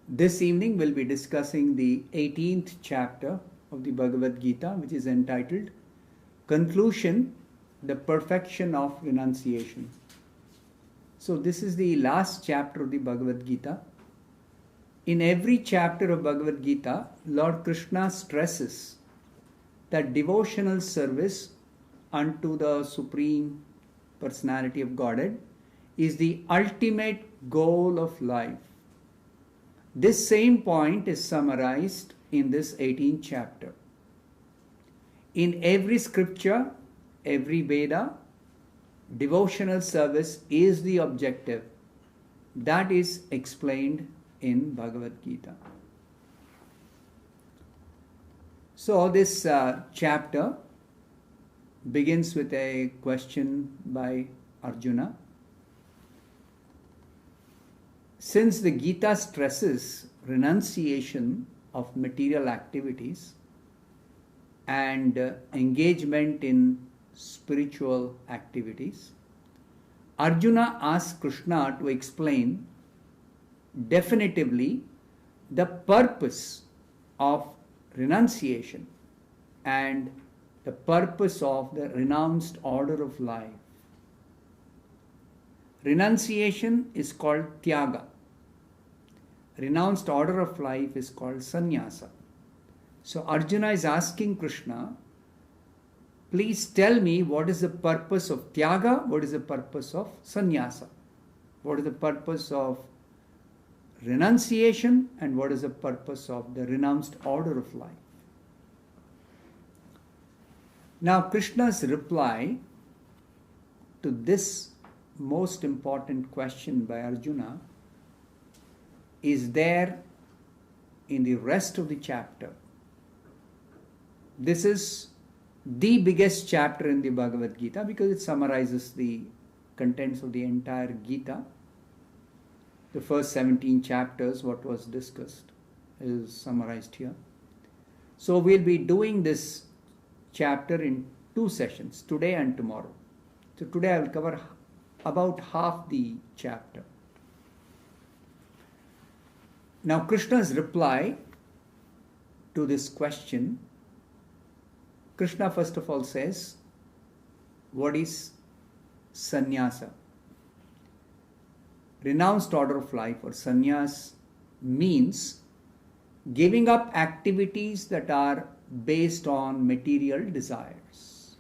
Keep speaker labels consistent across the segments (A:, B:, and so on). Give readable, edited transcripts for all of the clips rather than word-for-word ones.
A: This evening we'll be discussing the 18th chapter of the Bhagavad Gita, which is entitled Conclusion, the Perfection of Renunciation. So this is the last chapter of the Bhagavad Gita. In every chapter of Bhagavad Gita, Lord Krishna stresses that devotional service unto the Supreme Personality of Godhead is the ultimate goal of life. This same point is summarized in this 18th chapter. In every scripture, every Veda, devotional service is the objective. That is explained in Bhagavad Gita. So this chapter begins with a question by Arjuna. Since the Gita stresses renunciation of material activities and engagement in spiritual activities, Arjuna asks Krishna to explain definitively the purpose of renunciation and the purpose of the renounced order of life. Renunciation is called tyaga. Renounced order of life is called sannyasa. So Arjuna is asking Krishna, please tell me what is the purpose of tyaga, what is the purpose of sannyasa, what is the purpose of renunciation, and what is the purpose of the renounced order of life. Now Krishna's reply to this most important question by Arjuna is there in the rest of the chapter. This is the biggest chapter in the Bhagavad Gita because it summarizes the contents of the entire Gita. The first 17 chapters, what was discussed, is summarized here. So we'll be doing this chapter in 2 sessions, today and tomorrow. So today I will cover about half the chapter. Now Krishna's reply to this question, Krishna first of all says, what is sannyasa? Renounced order of life or sannyas means giving up activities that are based on material desires.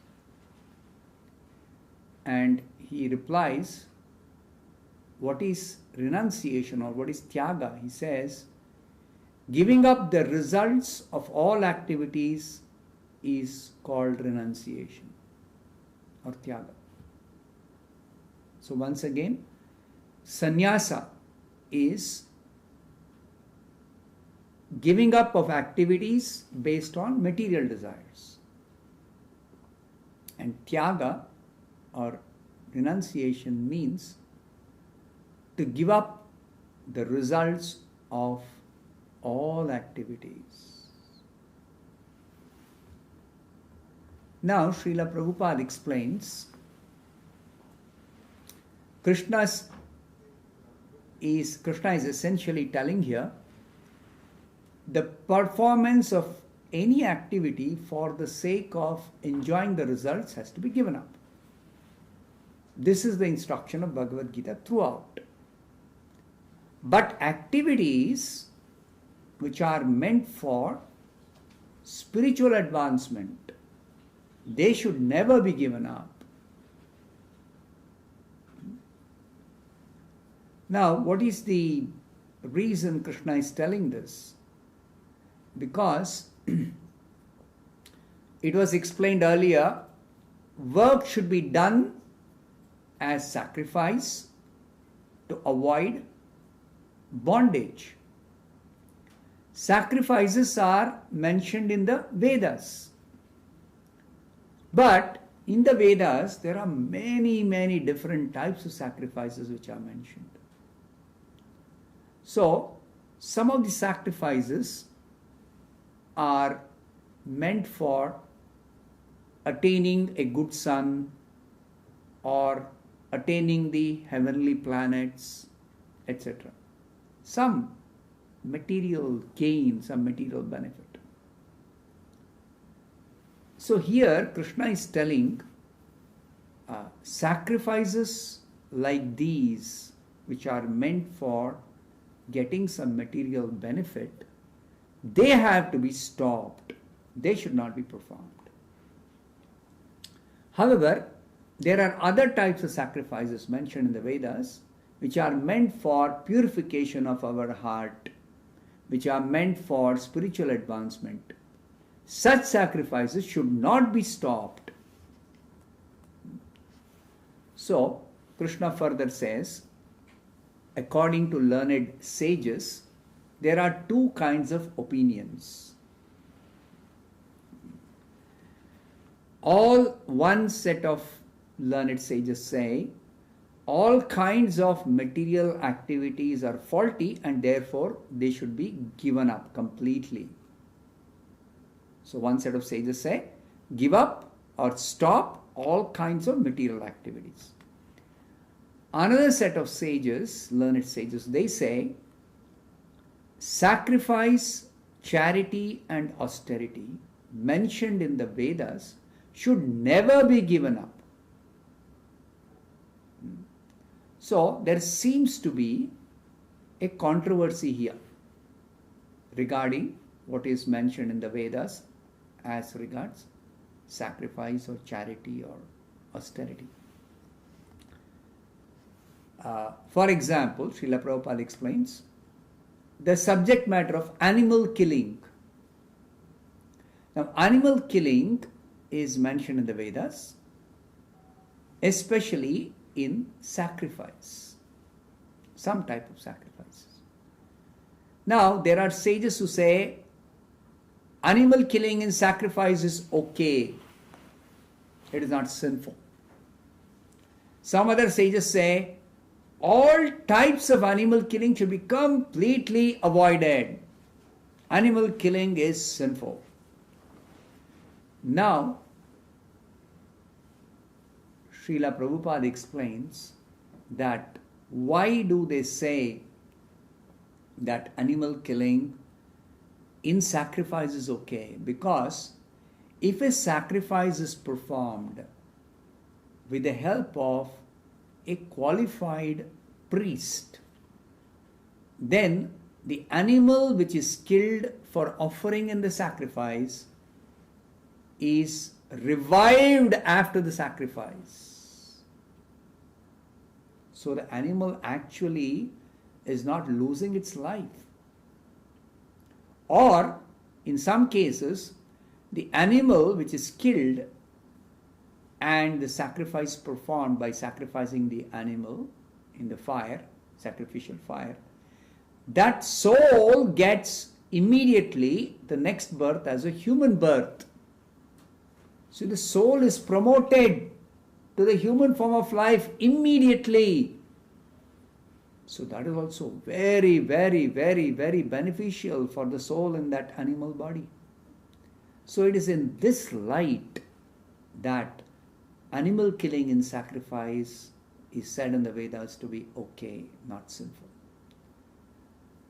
A: And he replies, what is renunciation or what is tyaga? He says, giving up the results of all activities is called renunciation or tyaga. So once again, sannyasa is giving up of activities based on material desires. And tyaga or renunciation means to give up the results of all activities. Now Srila Prabhupada explains Krishna is essentially telling here the performance of any activity for the sake of enjoying the results has to be given up. This is the instruction of Bhagavad Gita throughout. But activities which are meant for spiritual advancement, they should never be given up. Now, what is the reason Krishna is telling this? Because it was explained earlier, work should be done as sacrifice to avoid bondage. Sacrifices are mentioned in the Vedas. But in the Vedas, there are many different types of sacrifices which are mentioned. So, some of the sacrifices are meant for attaining a good son or attaining the heavenly planets, etc. Some material gain, some material benefit. So here Krishna is telling sacrifices like these, which are meant for getting some material benefit, they have to be stopped. They should not be performed. However, there are other types of sacrifices mentioned in the Vedas which are meant for purification of our heart, which are meant for spiritual advancement. Such sacrifices should not be stopped. So, Krishna further says, according to learned sages, there are two kinds of opinions. One set of learned sages say, all kinds of material activities are faulty and therefore they should be given up completely. So one set of sages say, give up or stop all kinds of material activities. Another set of sages, learned sages, they say, sacrifice, charity and austerity mentioned in the Vedas should never be given up. So there seems to be a controversy here regarding what is mentioned in the Vedas as regards sacrifice or charity or austerity. For example, Srila Prabhupada explains the subject matter of animal killing. Now, animal killing is mentioned in the Vedas, especially in sacrifice, some type of sacrifices. Now, there are sages who say animal killing in sacrifice is okay, it is not sinful. Some other sages say all types of animal killing should be completely avoided. Animal killing is sinful. Now, Srila Prabhupada explains that why do they say that animal killing in sacrifice is okay? Because if a sacrifice is performed with the help of a qualified priest, then the animal which is killed for offering in the sacrifice is revived after the sacrifice. So the animal actually is not losing its life. Or in some cases, the animal which is killed and the sacrifice performed by sacrificing the animal in the fire, sacrificial fire, that soul gets immediately the next birth as a human birth. So the soul is promoted to the human form of life immediately. So that is also very, very, very, very beneficial for the soul in that animal body. So it is in this light that animal killing in sacrifice is said in the Vedas to be okay, not sinful.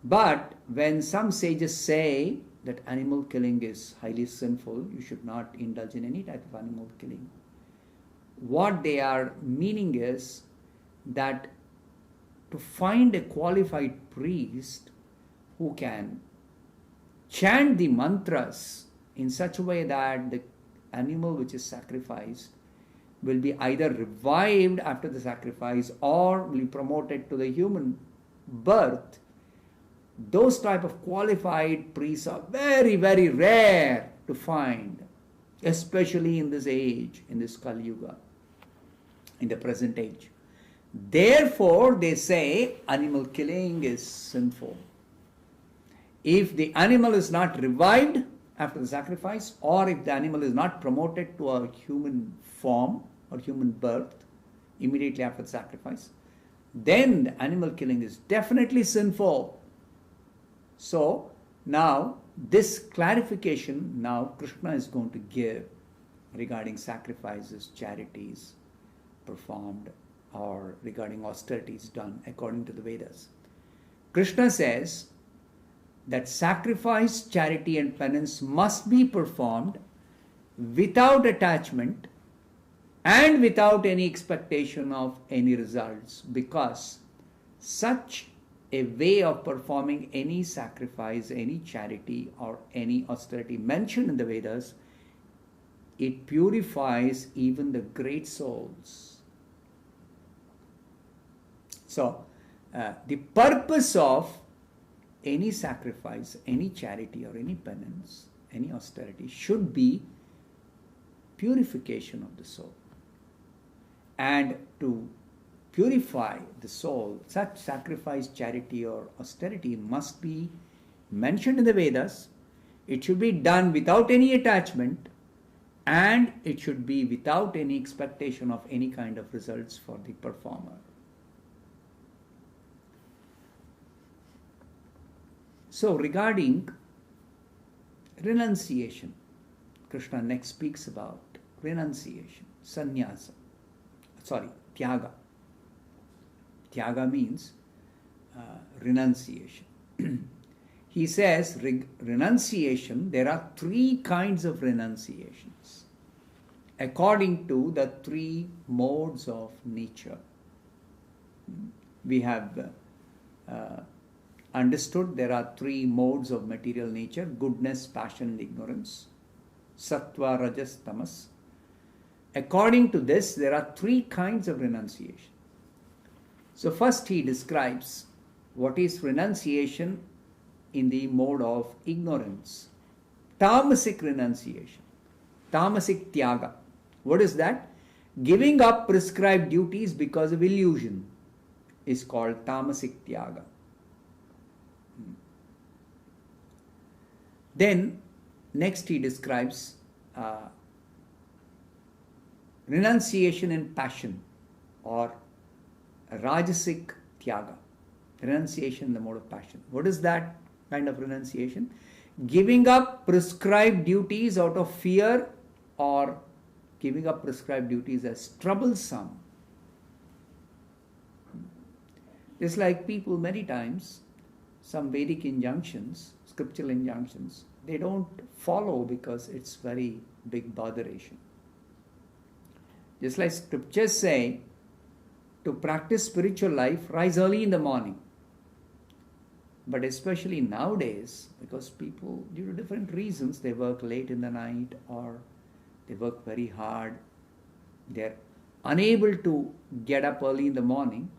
A: But when some sages say that animal killing is highly sinful, you should not indulge in any type of animal killing, what they are meaning is that to find a qualified priest who can chant the mantras in such a way that the animal which is sacrificed will be either revived after the sacrifice or will be promoted to the human birth, those type of qualified priests are very, very rare to find, especially in this age, in this Kali Yuga, in the present age. Therefore, they say animal killing is sinful. If the animal is not revived after the sacrifice, or if the animal is not promoted to a human form or human birth immediately after the sacrifice, then the animal killing is definitely sinful. So now this clarification now Krishna is going to give regarding sacrifices, charities performed, or regarding austerities done according to the Vedas. Krishna says that sacrifice, charity and penance must be performed without attachment and without any expectation of any results, because such a way of performing any sacrifice, any charity or any austerity mentioned in the Vedas, it purifies even the great souls. So, the purpose of any sacrifice, any charity or any penance, any austerity should be purification of the soul. And to purify the soul, such sacrifice, charity or austerity must be mentioned in the Vedas. It should be done without any attachment, and it should be without any expectation of any kind of results for the performer. So regarding renunciation, Krishna next speaks about renunciation, sanyasa. Tyaga. Tyaga means renunciation. He says renunciation, there are three kinds of renunciations according to the three modes of nature. We have understood there are three modes of material nature: goodness, passion and ignorance, sattva, rajas, tamas. According to this, there are three kinds of renunciation. So first he describes what is renunciation in the mode of ignorance. Tamasic renunciation, tamasic tyaga. What is that? Giving up prescribed duties because of illusion is called tamasic tyaga. Then next he describes renunciation in passion, or rajasic tyaga, renunciation in the mode of passion. What is that kind of renunciation? Giving up prescribed duties out of fear, or giving up prescribed duties as troublesome. It's like people many times, some Vedic injunctions, scriptural injunctions, they don't follow because it's very big botheration. Just like scriptures say, to practice spiritual life, rise early in the morning. But especially nowadays, because people, due to different reasons, they work late in the night or they work very hard, they're unable to get up early in the morning,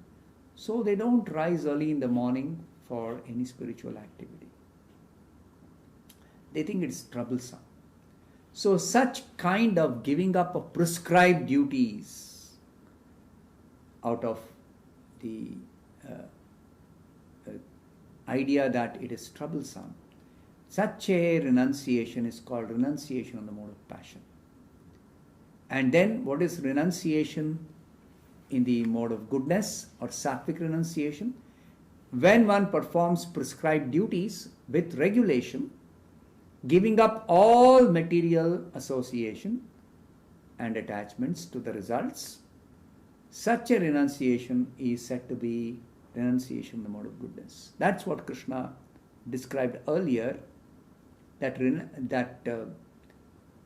A: so they don't rise early in the morning for any spiritual activity. They think it's troublesome. So such kind of giving up of prescribed duties out of the idea that it is troublesome, such a renunciation is called renunciation on the mode of passion. And then what is renunciation in the mode of goodness or sattvic renunciation? When one performs prescribed duties with regulation, giving up all material association and attachments to the results, such a renunciation is said to be renunciation in the mode of goodness. That's what Krishna described earlier, that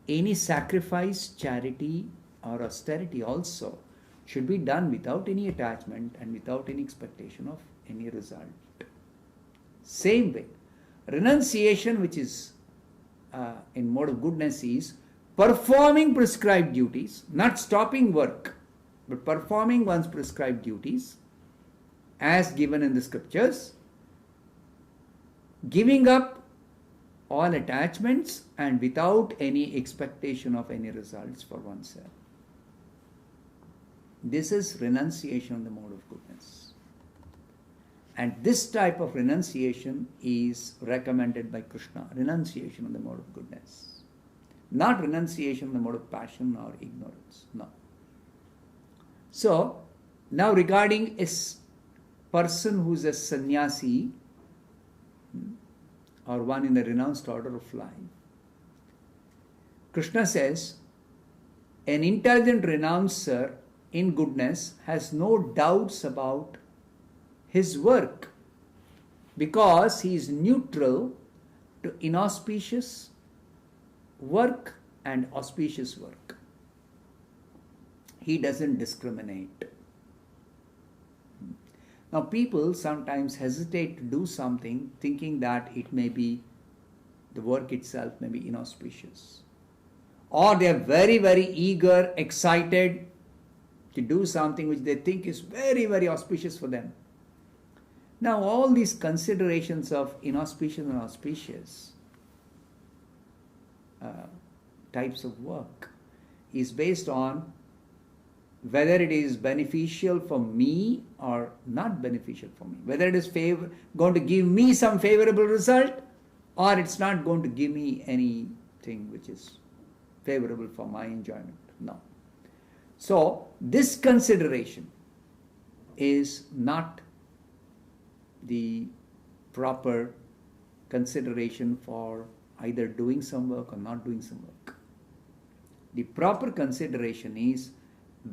A: any sacrifice, charity or austerity also should be done without any attachment and without any expectation of any result. Same way, renunciation, which is in mode of goodness, is performing prescribed duties, not stopping work, but performing one's prescribed duties as given in the scriptures, giving up all attachments and without any expectation of any results for oneself. This is renunciation in the mode of goodness. And this type of renunciation is recommended by Krishna, renunciation in the mode of goodness. Not renunciation in the mode of passion or ignorance, no. So, now regarding a person who is a sanyasi, or one in the renounced order of life. Krishna says, an intelligent renouncer in goodness has no doubts about his work because he is neutral to inauspicious work and auspicious work. He doesn't discriminate. Now, people sometimes hesitate to do something thinking that it may be, the work itself may be inauspicious. Or they are very, very eager, excited to do something which they think is very, very auspicious for them. Now, all these considerations of inauspicious and auspicious types of work is based on whether it is beneficial for me or not beneficial for me. Whether it is going to give me some favorable result or it's not going to give me anything which is favorable for my enjoyment. No. So, this consideration is not the proper consideration for either doing some work or not doing some work. The proper consideration is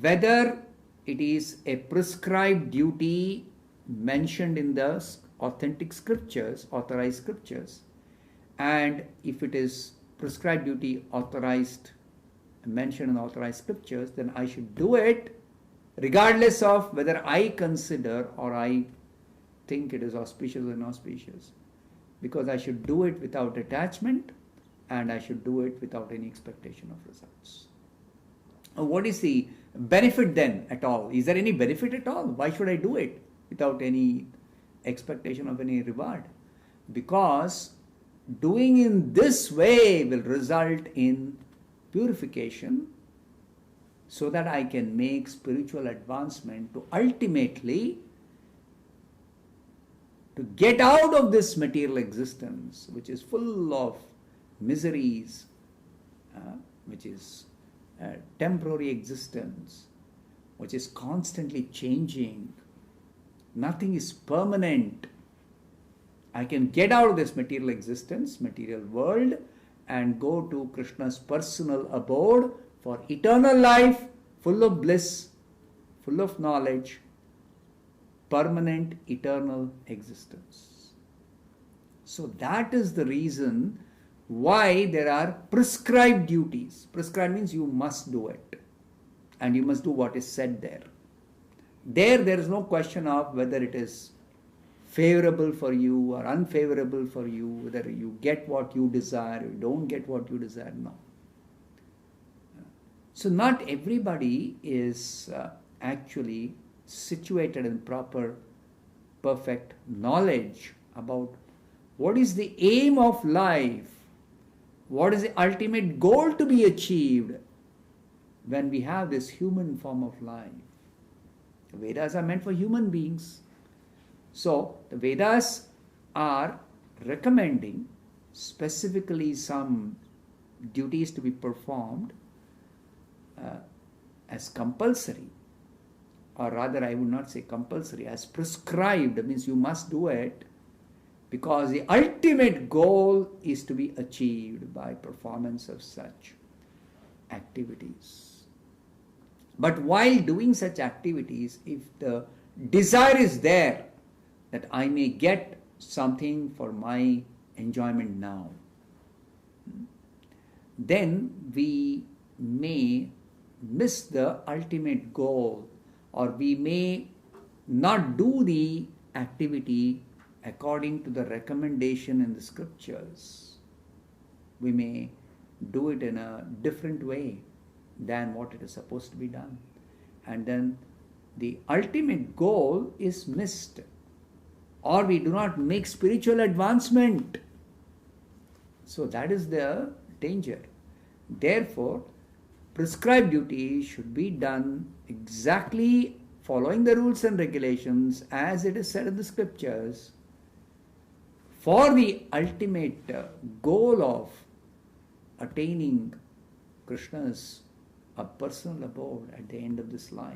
A: whether it is a prescribed duty mentioned in the authentic scriptures, authorized scriptures, and if it is prescribed duty authorized, mentioned in authorized scriptures, then I should do it regardless of whether I consider or I think it is auspicious or inauspicious, because I should do it without attachment and I should do it without any expectation of results. What is the benefit then at all? Is there any benefit at all? Why should I do it without any expectation of any reward? Because doing in this way will result in purification so that I can make spiritual advancement to ultimately to get out of this material existence which is full of miseries, which is temporary existence, which is constantly changing. Nothing is permanent. I can get out of this material existence, material world, and go to Krishna's personal abode for eternal life, full of bliss, full of knowledge, permanent, eternal existence. So that is the reason why there are prescribed duties. Prescribed means you must do it. And you must do what is said there. There is no question of whether it is favorable for you or unfavorable for you, whether you get what you desire or you don't get what you desire. No. So not everybody is actually situated in proper, perfect knowledge about what is the aim of life, what is the ultimate goal to be achieved when we have this human form of life. The Vedas are meant for human beings. So the Vedas are recommending specifically some duties to be performed as compulsory, or rather I would not say compulsory, as prescribed, means you must do it because the ultimate goal is to be achieved by performance of such activities. But while doing such activities, if the desire is there that I may get something for my enjoyment now, then we may miss the ultimate goal, or we may not do the activity according to the recommendation in the scriptures. We may do it in a different way than what it is supposed to be done. And then the ultimate goal is missed, or we do not make spiritual advancement. So that is the danger. Therefore, prescribed duty should be done exactly following the rules and regulations as it is said in the scriptures for the ultimate goal of attaining Krishna's personal abode at the end of this life,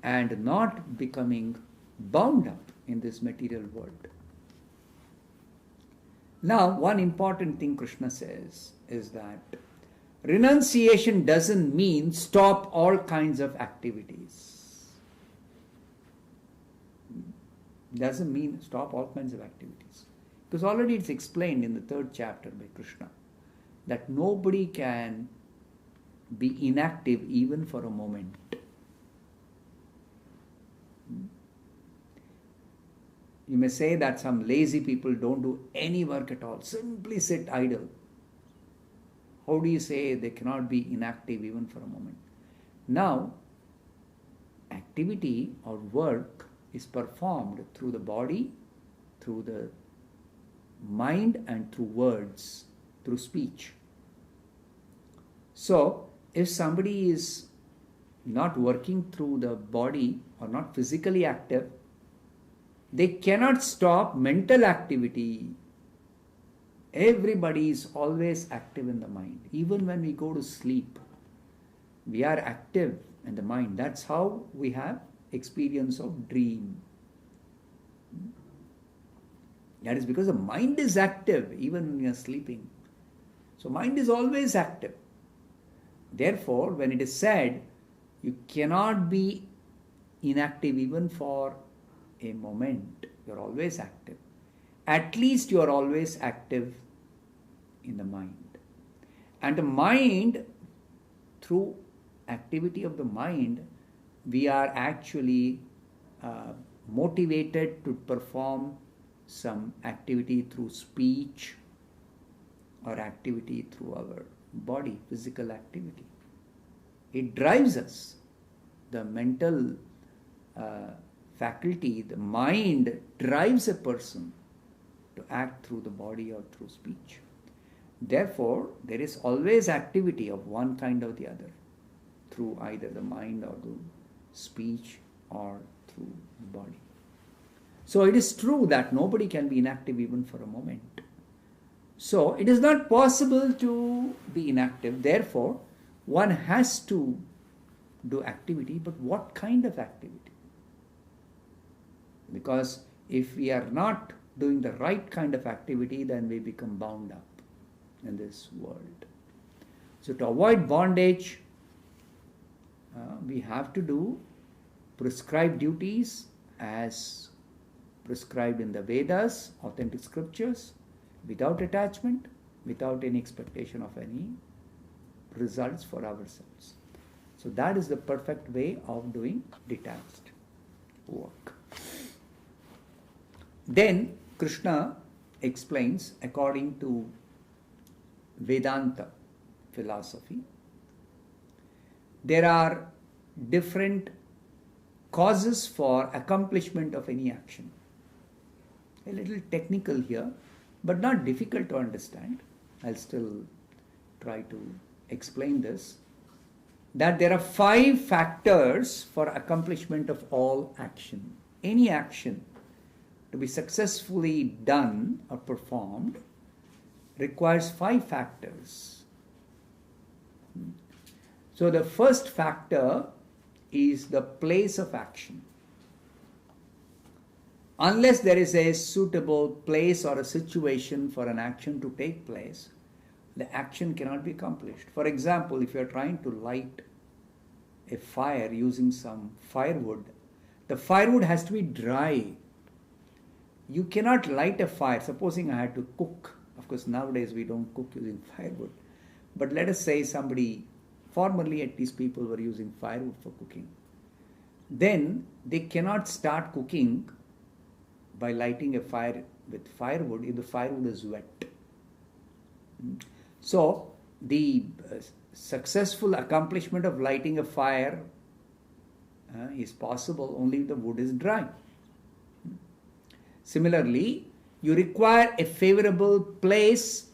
A: and not becoming bound up in this material world. Now, one important thing Krishna says is that renunciation doesn't mean stop all kinds of activities. Doesn't mean stop all kinds of activities. Because already it's explained in the 3rd chapter by Krishna that nobody can be inactive even for a moment. You may say that some lazy people don't do any work at all, simply sit idle. How do you say they cannot be inactive even for a moment? Now, activity or work is performed through the body, through the mind, and through words, through speech. So, if somebody is not working through the body or not physically active, they cannot stop mental activity. Everybody is always active in the mind. Even when we go to sleep, we are active in the mind. That's how we have experience of dream. That is because the mind is active even when you are sleeping. So mind is always active. Therefore, when it is said, you cannot be inactive even for a moment, you are always active. At least you are always active in the mind. And the mind, through activity of the mind, we are actually motivated to perform some activity through speech or activity through our body, physical activity. It drives us. The mental faculty, the mind drives a person to act through the body or through speech. Therefore, there is always activity of one kind or the other through either the mind or the speech or through the body. So it is true that nobody can be inactive even for a moment. So it is not possible to be inactive. Therefore, one has to do activity, but what kind of activity? Because if we are not doing the right kind of activity, then we become bound up in this world. So to avoid bondage, we have to do prescribed duties as prescribed in the Vedas, authentic scriptures, without attachment, without any expectation of any results for ourselves. So that is the perfect way of doing detached work. Then Krishna explains, according to Vedanta philosophy, there are different causes for accomplishment of any action. A little technical here, but not difficult to understand. I'll still try to explain this. That there are 5 factors for accomplishment of all action. Any action to be successfully done or performed requires 5 factors. So the first factor is the place of action. Unless there is a suitable place or a situation for an action to take place, the action cannot be accomplished. For example, if you are trying to light a fire using some firewood, the firewood has to be dry. You cannot light a fire. Supposing I had to cook. Of course, nowadays we don't cook using firewood. But let us say formerly at least people were using firewood for cooking. Then they cannot start cooking by lighting a fire with firewood if the firewood is wet. So the successful accomplishment of lighting a fire is possible only if the wood is dry. Similarly, you require a favorable place,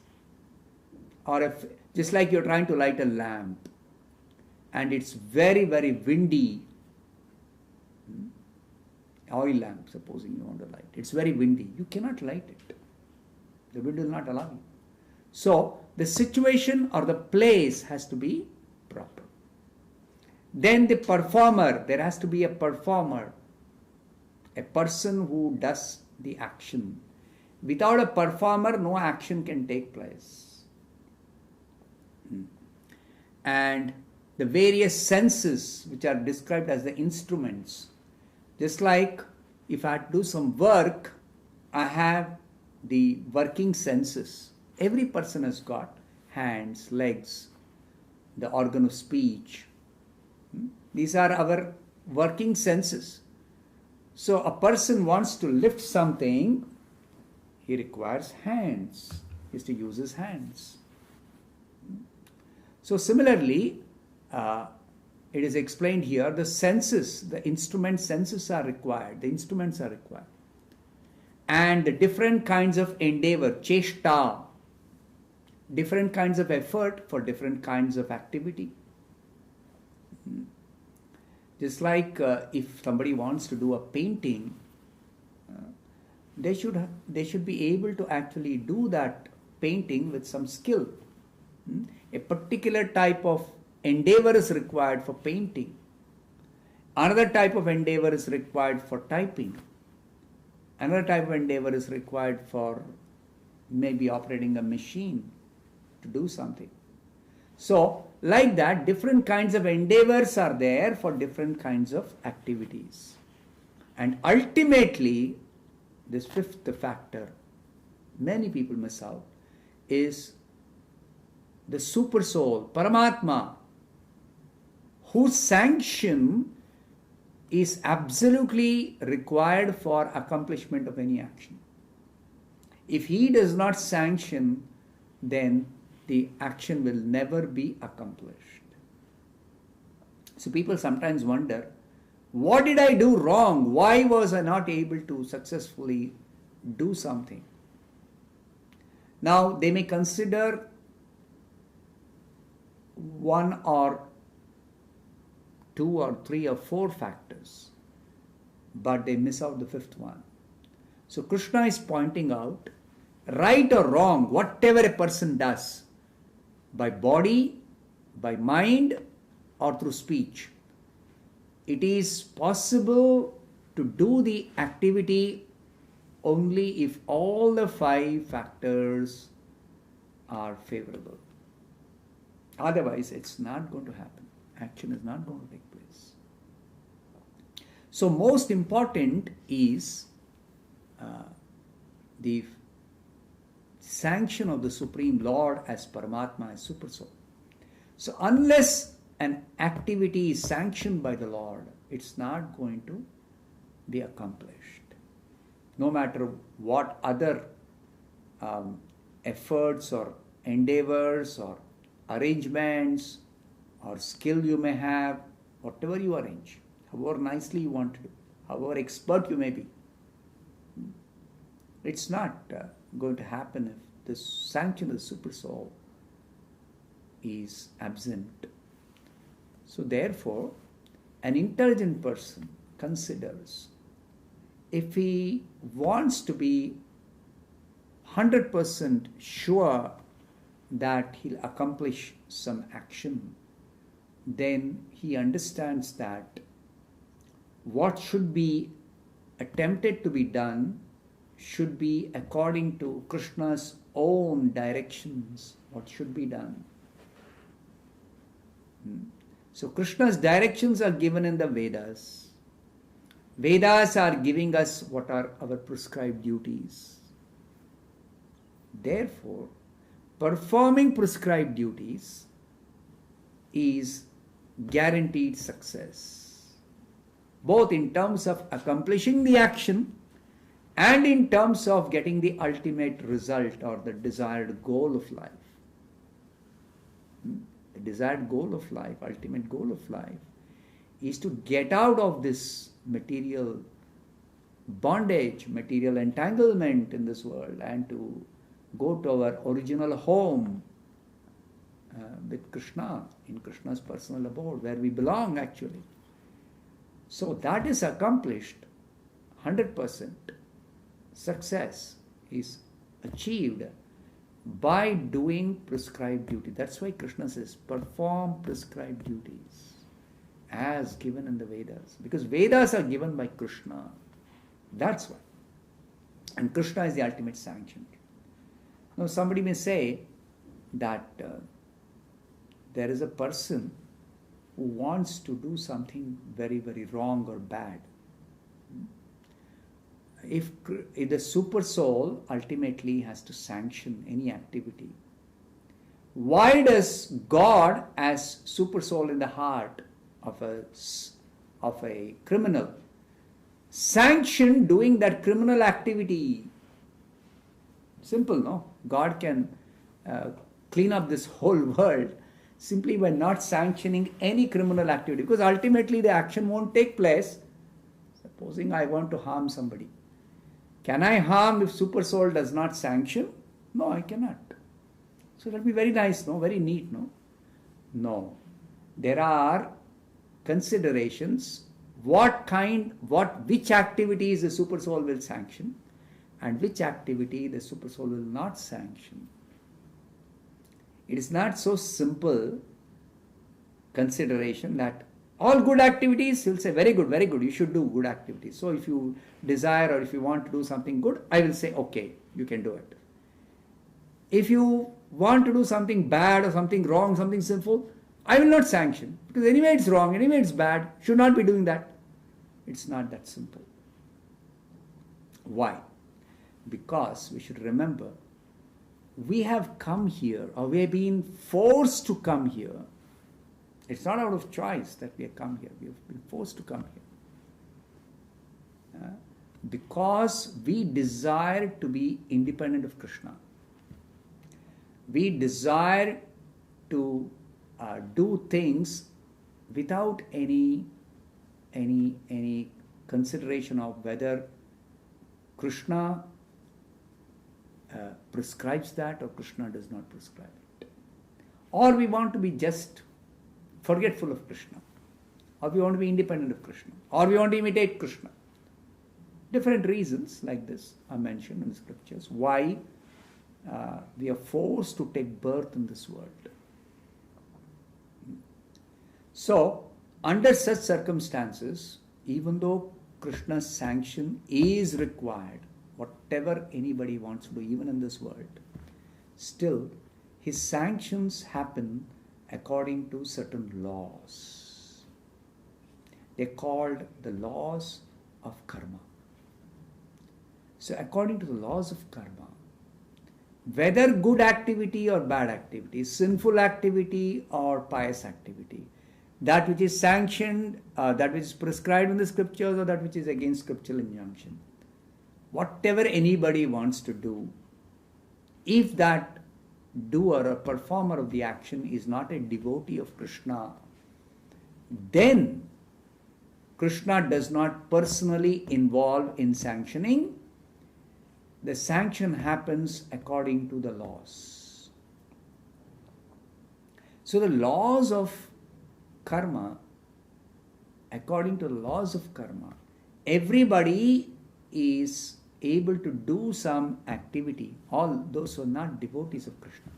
A: or just like you're trying to light a lamp and it's very, very windy. Oil lamp, supposing you want to light. It's very windy. You cannot light it. The wind will not allow you. So, the situation or the place has to be proper. Then the performer, there has to be a performer, a person who does the action. Without a performer, no action can take place. And the various senses which are described as the instruments, just like if I had to do some work, I have the working senses. Every person has got hands, legs, the organ of speech. These are our working senses. So a person wants to lift something, he requires hands. He has to use his hands. So similarly, it is explained here, the senses, the instrument senses are required, the instruments are required. And the different kinds of endeavor, cheshta, different kinds of effort for different kinds of activity. Just like if somebody wants to do a painting, they should be able to actually do that painting with some skill. A particular type of endeavor is required for painting. Another type of endeavor is required for typing. Another type of endeavor is required for maybe operating a machine to do something. So, like that, different kinds of endeavors are there for different kinds of activities. And ultimately, this fifth factor, many people miss out, is the super soul, Paramatma, whose sanction is absolutely required for accomplishment of any action. If he does not sanction, then the action will never be accomplished. So people sometimes wonder, what did I do wrong? Why was I not able to successfully do something? Now they may consider one or two or three or four factors, but they miss out the fifth one. So Krishna is pointing out, right or wrong, whatever a person does, by body, by mind, or through speech, it is possible to do the activity only if all the five factors are favorable. Otherwise, it's not going to happen. Action is not going to take place. So most important is the sanction of the Supreme Lord as Paramatma, as Super Soul. So unless an activity is sanctioned by the Lord, it's not going to be accomplished. No matter what other efforts or endeavors or arrangements or skill you may have, whatever you arrange, however nicely you want to do, however expert you may be, it's not going to happen if the sanction of the Super Soul is absent. So therefore, an intelligent person considers, if he wants to be 100% sure that he'll accomplish some action, then he understands that what should be attempted to be done should be according to Krishna's own directions, what should be done. So Krishna's directions are given in the Vedas. Vedas are giving us what are our prescribed duties. Therefore, performing prescribed duties is guaranteed success, both in terms of accomplishing the action and in terms of getting the ultimate result or the desired goal of life. The desired goal of life, ultimate goal of life, is to get out of this material bondage, material entanglement in this world, and to go to our original home with Krishna, in Krishna's personal abode, where we belong actually. So that is accomplished, 100%. Success is achieved by doing prescribed duty. That's why Krishna says, perform prescribed duties as given in the Vedas. Because Vedas are given by Krishna. That's why. And Krishna is the ultimate sanction. Now somebody may say that there is a person who wants to do something very, very wrong or bad. If the super soul ultimately has to sanction any activity, why does God, as super soul in the heart of a criminal, sanction doing that criminal activity? Simple, no? God can clean up this whole world simply by not sanctioning any criminal activity, because ultimately the action won't take place. Supposing I want to harm somebody, can I harm if super soul does not sanction? No, I cannot. So that will be very nice, no? Very neat, no? No. There are considerations. Which activities the super soul will sanction and which activity the super soul will not sanction. It is not so simple consideration that all good activities, he'll say, very good, you should do good activities. So if you desire or if you want to do something good, I will say, okay, you can do it. If you want to do something bad or something wrong, something sinful, I will not sanction. Because anyway it's wrong, anyway it's bad, should not be doing that. It's not that simple. Why? Because we should remember, we have come here, or we have been forced to come here. It's not out of choice that we have come here. We have been forced to come here. Because we desire to be independent of Krishna. We desire to do things without any consideration of whether Krishna prescribes that or Krishna does not prescribe it. Or we want to be just forgetful of Krishna. Or we want to be independent of Krishna. Or we want to imitate Krishna. Different reasons like this are mentioned in the scriptures. Why we are forced to take birth in this world. So, under such circumstances, even though Krishna's sanction is required, whatever anybody wants to do, even in this world, still his sanctions happen according to certain laws. They're called the laws of karma. So according to the laws of karma, whether good activity or bad activity, sinful activity or pious activity, that which is sanctioned, that which is prescribed in the scriptures, or that which is against scriptural injunction, whatever anybody wants to do, if that doer or performer of the action is not a devotee of Krishna, then Krishna does not personally involve in sanctioning. The sanction happens according to the laws. So the laws of karma, according to the laws of karma, everybody is able to do some activity, all those who are not devotees of Krishna.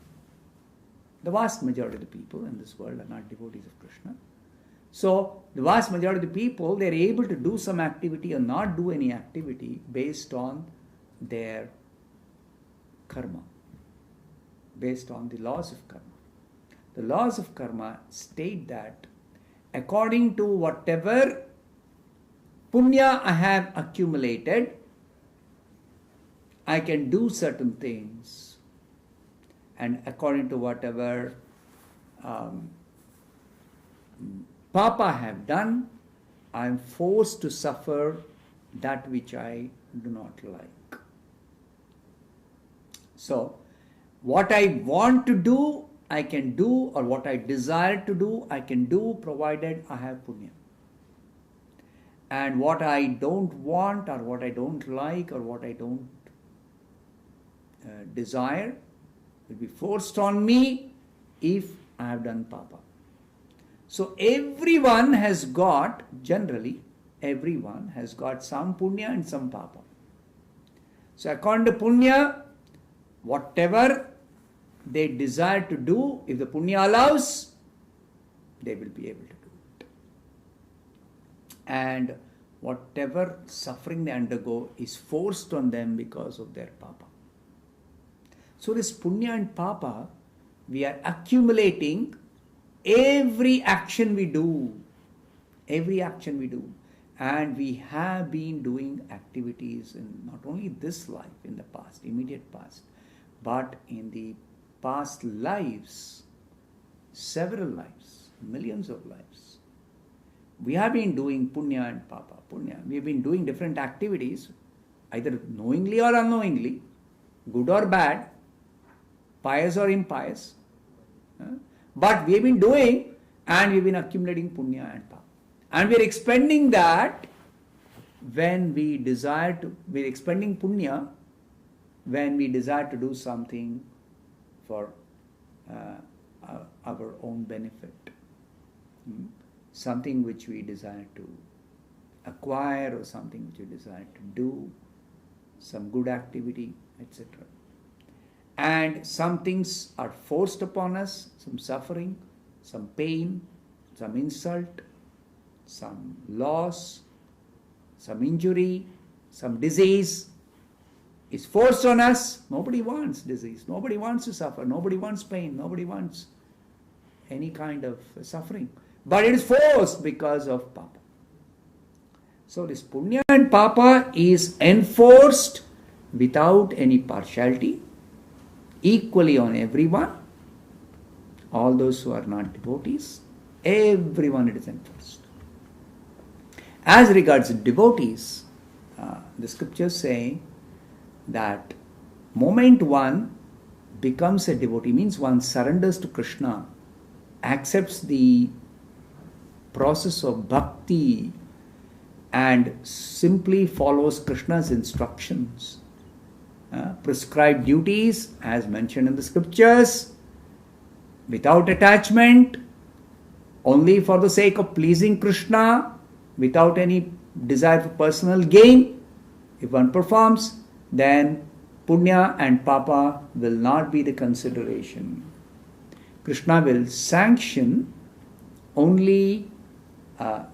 A: The vast majority of the people in this world are not devotees of Krishna. So, the vast majority of the people, they are able to do some activity or not do any activity based on their karma, based on the laws of karma. The laws of karma state that according to whatever punya I have accumulated, I can do certain things, and according to whatever papa I have done, I am forced to suffer that which I do not like. So, what I want to do, I can do, or what I desire to do, I can do, provided I have punya. And what I don't want, or what I don't like, or what I don't desire, will be forced on me if I have done papa. So everyone has got, generally, everyone has got some punya and some papa. So according to punya, whatever they desire to do, if the punya allows, they will be able to do it. And whatever suffering they undergo is forced on them because of their papa. So this punya and papa, we are accumulating every action we do. Every action we do. And we have been doing activities in not only this life, in the past, immediate past, but in the past lives, several lives, millions of lives. We have been doing punya and papa. Punya. We have been doing different activities, either knowingly or unknowingly, good or bad, pious or impious. But we have been doing, and we have been accumulating punya and papa. And we are expending that when we desire to, we are expending punya when we desire to do something for our own benefit. Something which we desire to acquire, or something which we desire to do, some good activity, etc. And some things are forced upon us, some suffering, some pain, some insult, some loss, some injury, some disease is forced on us. Nobody wants disease, nobody wants to suffer, nobody wants pain, nobody wants any kind of suffering. But it is forced because of papa. So this punya and papa is enforced without any partiality, equally on everyone, all those who are not devotees, everyone it is enforced. As regards devotees, the scriptures say that moment one becomes a devotee, means one surrenders to Krishna, accepts the process of bhakti and simply follows Krishna's instructions, prescribed duties as mentioned in the scriptures, without attachment, only for the sake of pleasing Krishna, without any desire for personal gain. If one performs, then punya and papa will not be the consideration. Krishna will sanction only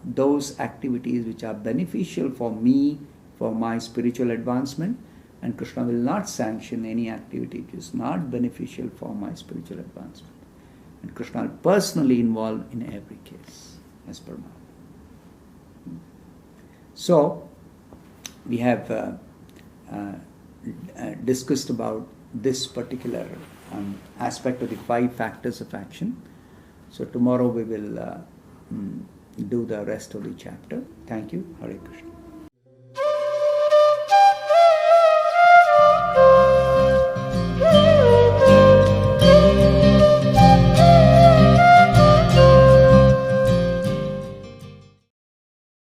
A: those activities which are beneficial for me, for my spiritual advancement, and Krishna will not sanction any activity which is not beneficial for my spiritual advancement. And Krishna will personally involve in every case, as per Maharaj. So, we have discussed about this particular aspect of the 5 factors of action. So, tomorrow we will do the rest of the chapter. Thank you. Hare Krishna.